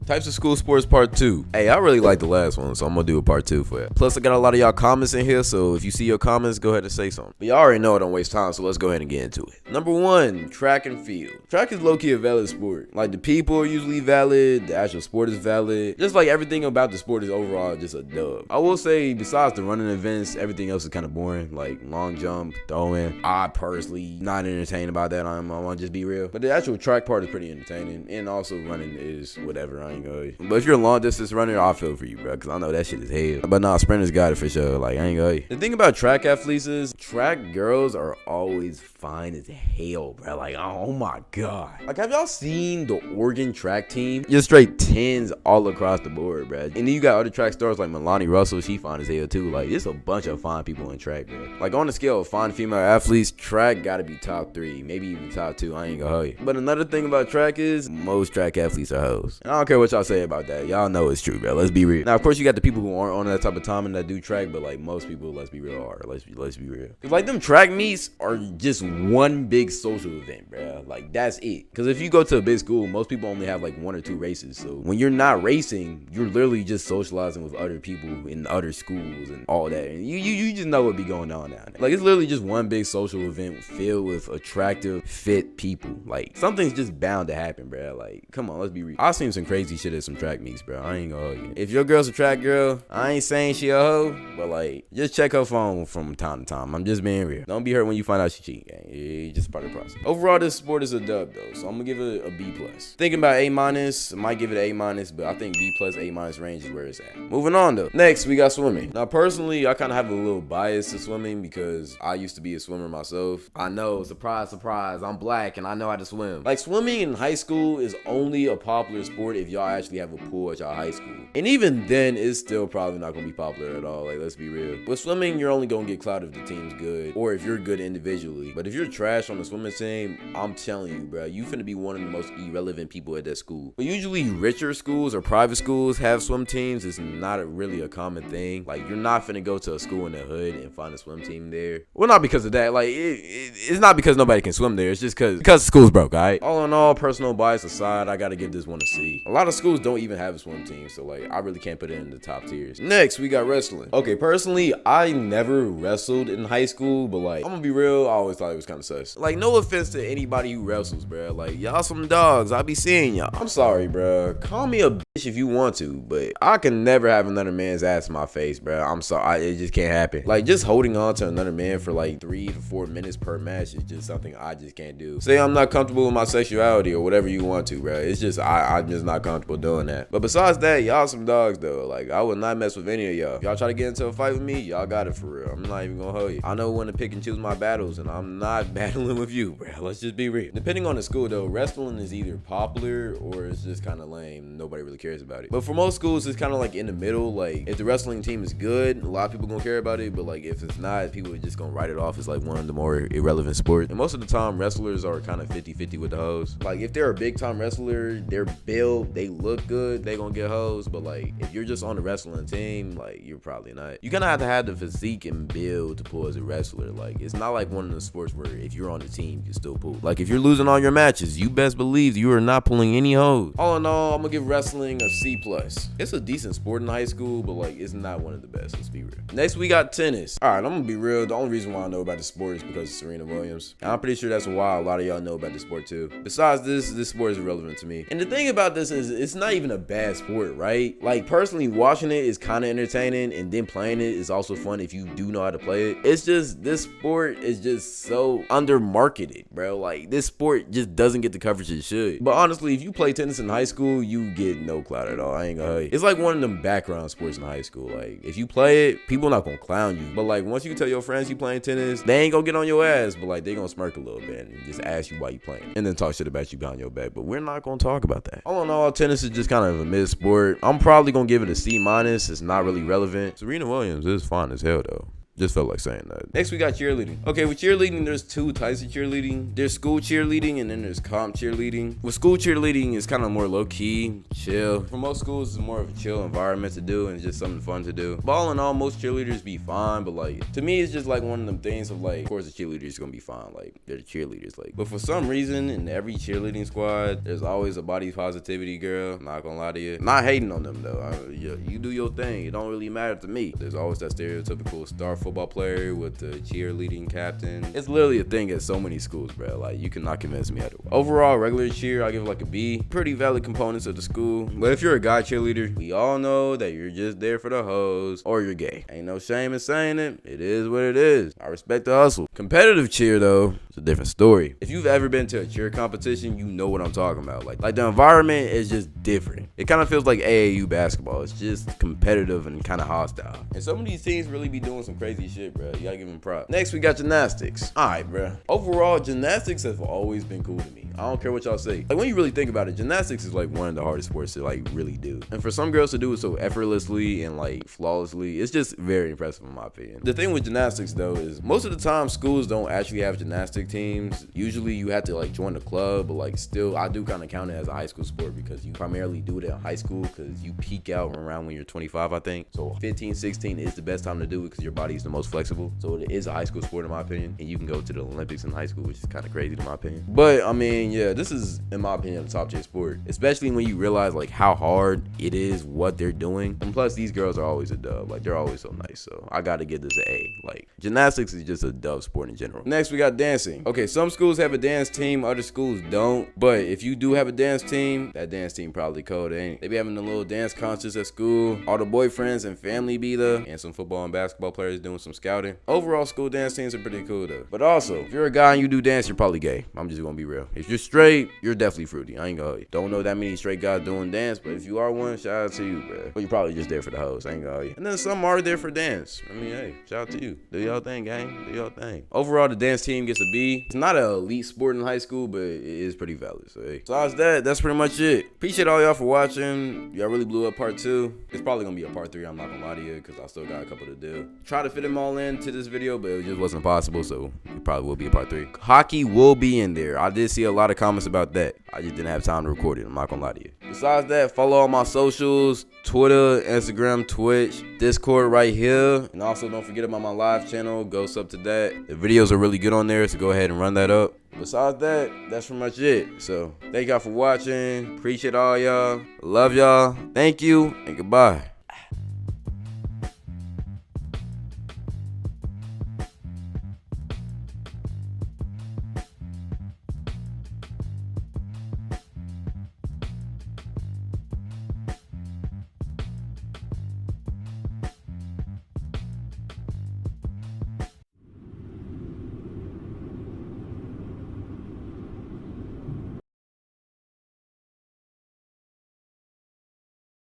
Types of school sports part 2. Hey, I really like the last one, so I'm gonna do a part 2 for it. Plus, I got a lot of y'all comments in here, so if you see your comments, go ahead and say something. But y'all already know I don't waste time, so let's go ahead and get into it. Number 1, track and field. Track is low-key a valid sport. Like, the people are usually valid, the actual sport is valid. Just like everything about the sport is overall just a dub. I will say, besides the running events, everything else is kind of boring. Like, long jump, throwing. I personally not entertained about that. I want to just be real. But the actual track part is pretty entertaining, and also running is whatever. I ain't gonna. But if you're a long distance runner, I feel for you, bro, because I know that shit is hell. But nah, sprinters got it for sure. Like, I ain't gonna. The thing about track athletes is track girls are always fine as hell, bro. Like, oh my god. Like, have y'all seen the Oregon track team? Just straight 10s all across the board, bro. And then you got other track stars like Melanie Russell. She fine as hell too. Like, it's a bunch of fine people in track, bro. Like, on the scale of fine female athletes, track gotta be top 3, maybe even top 2. I ain't gonna hold you. But another thing about track is most track athletes are hoes. And I don't care what y'all say about that. Y'all know it's true, bro. Let's be real. Now, of course, you got the people who aren't on that type of timing that do track, but like most people, let's be real, are. Let's be real. Cause like them track meets are just one big social event, bro. Like, that's it. Cause if you go to a big school, most people only have like 1 or 2 races. So when you're not racing, you're literally just socializing with other people in other schools and all that. And you just know what be going on down there. Like, it's literally just one big social event filled with attractive, fit people. Like, something's just bound to happen, bro. Like, come on, let's be real. I've seen some crazy shit at some track meets, bro. I ain't gonna hold you. If your girl's a track girl, I ain't saying she a hoe, but like, just check her phone from time to time. I'm just being real. Don't be hurt when you find out she cheating, gang. It's just part of the process. Overall, this sport is a dub though, so I'm gonna give it a B+. Thinking about A-, I might give it an A-, but I think B+, A- range is where it's at. Moving on though. Next, we got swimming. Now, personally, I kind of have a little bias to swimming because I used to be a swimmer myself. I know, surprise, surprise, I'm black and I know how to swim. Like, swimming in high school is only a popular sport if y'all actually have a pool at y'all high school. And even then, it's still probably not gonna be popular at all. Like, let's be real. With swimming, you're only gonna get clout if the team's good or if you're good individually. But if you're trash on the swimming team, I'm telling you, bro, you finna be one of the most irrelevant people at that school. But usually richer schools or private schools have swim teams. It's not really a common thing. Like, you're not finna go to a school in the hood and find a swim team there. Well, not because of that. Like, it's not because nobody can swim there. It's just because the school's broke, all right? All in all, personal bias aside, I gotta give this one a C. A lot of schools don't even have a swim team, so like, I really can't put it in the top tiers. Next, we got wrestling. Okay, personally, I never wrestled in high school, but like, I'm gonna be real, I always thought it was kind of sus. Like, no offense to anybody who wrestles, bro. Like, y'all some dogs. I be seeing y'all. I'm sorry, bro. Call me a bitch if you want to, but I can never have another man's ass in my face, bro. I'm sorry. It just can't happen. Like, just holding on to another man for like 3 to 4 minutes per match is just something I just can't do. Say I'm not comfortable with my sexuality or whatever you want to, bro. It's just, I'm just not comfortable doing that. But besides that, y'all some dogs though. Like, I would not mess with any of y'all. If y'all try to get into a fight with me, y'all got it for real. I'm not even gonna hold you. I know when to pick and choose my battles, and I'm not battling with you, bro. Let's just be real. Depending on the school though, wrestling is either popular or it's just kind of lame. Nobody really cares about it. But for most schools, it's kind of like in the middle. Like, if the wrestling team is good, a lot of people gonna care about it. But like, if it's not, people are just gonna write it off as like one of the more irrelevant sports. And most of the time, wrestlers are kind of 50-50 with the hoes. Like, if they're a big time wrestler, they're built, they look good, they gonna get hoes. But like, if you're just on the wrestling team, like, you're probably not. You kind of have the physique and build to pull as a wrestler. Like, it's not like one of the sports where if you're on the team, you still pull. Like, if you're losing all your matches, you best believe you are not pulling any hoes. All in all, I'm gonna give wrestling a C+. It's a decent sport in high school, but like, it's not one of the best. Let's be real. Next, we got tennis. All right, I'm gonna be real. The only reason why I know about the sport is because of Serena Williams. And I'm pretty sure that's why a lot of y'all know about the sport too. Besides this sport is irrelevant to me. And the thing about this is, it's not even a bad sport, right? Like, personally, watching it is kind of entertaining, and then playing it is also fun if you do know how to play it. It's just, this sport is just so under marketed, bro. Like, this sport just doesn't get the coverage it should. But honestly, if you play tennis in high school, you get no clout at all. I ain't gonna lie. It's like one of them background sports in high school. Like, if you play it, people not gonna clown you. But like, once you tell your friends you playing tennis, they ain't gonna get on your ass, but like, they gonna smirk a little bit and just ask you why you playing, and then talk shit about you behind your back. But we're not gonna talk about that. All in all, tennis is just kind of a mid sport. I'm probably gonna give it a C-. It's not really relevant. Serena Williams is fine as hell though. Just felt like saying that. Next, we got cheerleading. Okay, with cheerleading, there's two types of cheerleading. There's school cheerleading and then there's comp cheerleading. With school cheerleading, it's kind of more low-key, chill. For most schools, it's more of a chill environment to do and it's just something fun to do. But all in all, most cheerleaders be fine, but like, to me, it's just like one of them things of like, of course the cheerleaders gonna be fine, like, they're the cheerleaders, like. But for some reason, in every cheerleading squad, there's always a body positivity girl. I'm not gonna lie to you. Not hating on them though. You do your thing. It don't really matter to me. There's always that stereotypical star football player with the cheerleading captain. It's literally a thing at so many schools, bro. Like, you cannot convince me otherwise. Overall, regular cheer, I give it like a B. Pretty valid components of the school. But if you're a guy cheerleader, we all know that you're just there for the hoes or you're gay. Ain't no shame in saying it. It is what it is. I respect the hustle. Competitive cheer though, it's a different story. If you've ever been to a cheer competition, you know what I'm talking about. Like the environment is just different. It kind of feels like AAU basketball. It's just competitive and kind of hostile. And some of these teams really be doing some crazy shit, bro. You gotta give them props. Next, we got gymnastics. All right, bro. Overall, gymnastics have always been cool to me. I don't care what y'all say. Like, when you really think about it, gymnastics is like one of the hardest sports to like really do. And for some girls to do it so effortlessly and like flawlessly, it's just very impressive in my opinion. The thing with gymnastics though is most of the time schools don't actually have gymnastic teams. Usually you have to like join the club, but like still I do kind of count it as a high school sport because you primarily do it in high school because you peak out around when you're 25, I think. So 15, 16 is the best time to do it because your body is the most flexible. So it is a high school sport in my opinion, and you can go to the Olympics in high school, which is kind of crazy in my opinion. But I mean, yeah, this is in my opinion a top tier sport, especially when you realize like how hard it is what they're doing. And plus these girls are always a dub. Like, they're always so nice. So I gotta give this an A. Like, gymnastics is just a dub sport in general. Next, we got dancing. Okay, some schools have a dance team, other schools don't. But if you do have a dance team, that dance team probably cold, ain't it? They be having a little dance concerts at school. All the boyfriends and family be there, and some football and basketball players doing some scouting. Overall, school dance teams are pretty cool though. But also, if you're a guy and you do dance, you're probably gay. I'm just gonna be real. If you're straight, you're definitely fruity. I ain't gonna. Don't know that many straight guys doing dance, but if you are one, shout out to you, bro. But you're probably just there for the hoes. I ain't gonna. And then some are there for dance. I mean, hey, shout out to you. Do y'all thing, gang. Do y'all thing. Overall, the dance team gets a B. It's not an elite sport in high school, but it is pretty valid. So hey. Besides that, that's pretty much it. Appreciate all y'all for watching. Y'all really blew up part 2. It's probably gonna be a part 3. I'm not gonna lie to you because I still got a couple to do. Try to fit them all into this video, but it just wasn't possible. So it probably will be a part 3. Hockey will be in there. I did see a lot of comments about that. I just didn't have time to record it. I'm not gonna lie to you. Besides that, follow all my socials: Twitter, Instagram, Twitch, Discord right here. And also don't forget about my live channel. Go sub to that. The videos are really good on there, so go ahead and run that up. Besides that, that's pretty much it. So thank y'all for watching. Appreciate all y'all. Love y'all. Thank you and goodbye.